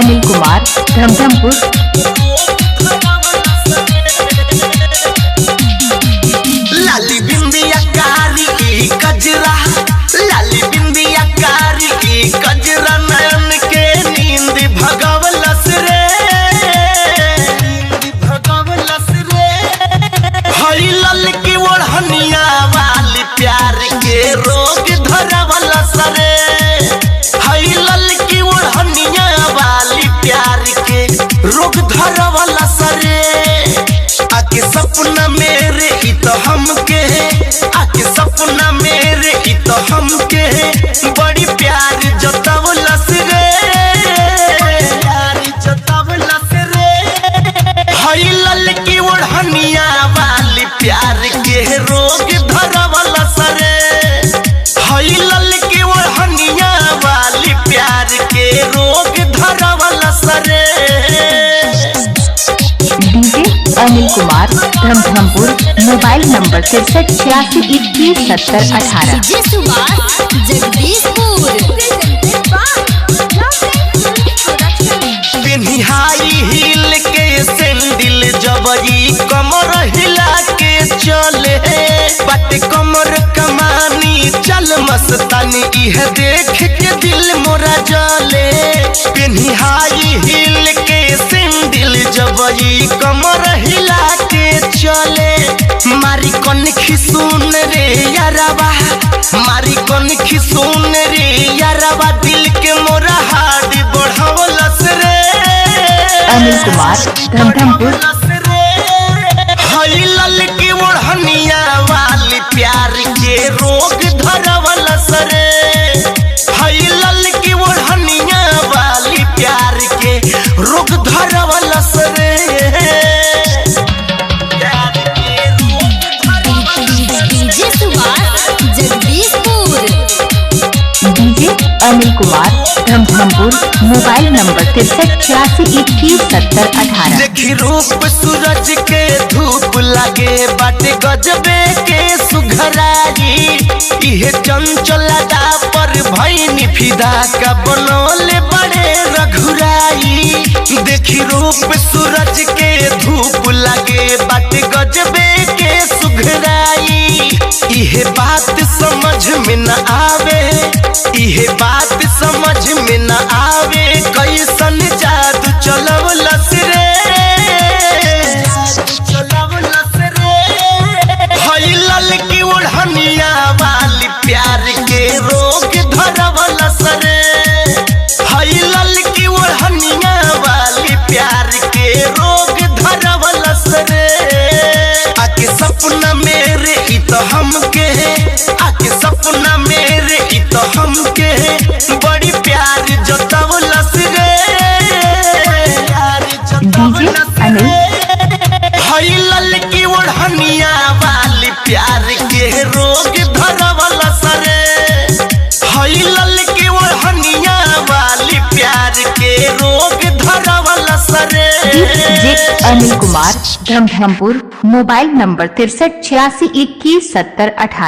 अनिल कुमार धमधमपुर। लाली बिंदिया कारी की कजरा, लाली बिंदिया कारी की कजरा, नयन के नींद भगवलस रे, नींद भगवलस रे। हई लल की ओढ़निया वाली प्यार के रोग धरवलस रे, हई लल की ओढ़निया वाली प्यार के रोग धरवलस रे। आके सपना मेरे ई तो हमके, आके सपना मेरे ई तो हमके बड़ी प्यार जतावलस रे, प्यार जतावलस रे। हई लल की ओढ़निया वाली प्यार के रोग धरवलस रे, हई लल की ओढ़निया वाली प्यार के रोग धरवलस रे। DJ Anil Kumar Dhamdhampur. Mobile number 6386217018। High heel के सैंडल जबरी कमर हिला के चले, बट कमर कमानी चल मस्तानी इह देख के दिल मोरा जले। पेन्ही हाई हील के सैंडल जबरी कमर हिला के चले, मारी कन खिसून रे यारबा, मारी कन खिसून रे यारबा, दिल के मोरा हार्ट बढ़ावलस रे। अनिल कुमार धमधमपुर। हई लल की ओढ़निया वाली प्यार के रोग धरवलस रे, हई लल की ओढ़निया वाली प्यार के रोग धरवलस रे। DJ Anil Kumar Dhamdhampur. Mobile number 6386217018। देखी रूप सूरज के धूप लागे बाटे गजबे के सुघराई, इहे चंचलता पर भईनी फिदा का बनोले बड़े रघुराई। देखी रूप सूरज के धूप लागे बाटे गजबे के सुघराई, इहे बात समझ में न आवे, इहे बात समझ में न आवे, कैसन जादू चलवलस रे, चलवलस रे। हई लल की ओढ़निया वाली प्यार के रोग धरवलस रे, हई लल की ओढ़निया वाली प्यार के रोग धरवलस रे। आके सपना मेरे ई तो हमके, आके सपना मेरे ई तो हमके बड़ी प्यार जतावलस रे, प्यार जतावलस रे। हई लल की ओढ़निया वाली प्यार के रोग धरवलस रे, हई लल की ओढ़निया वाली प्यार के रोग धरवलस रे। DJ Anil Kumar Dhamdhampur. Mobile number 6386217018।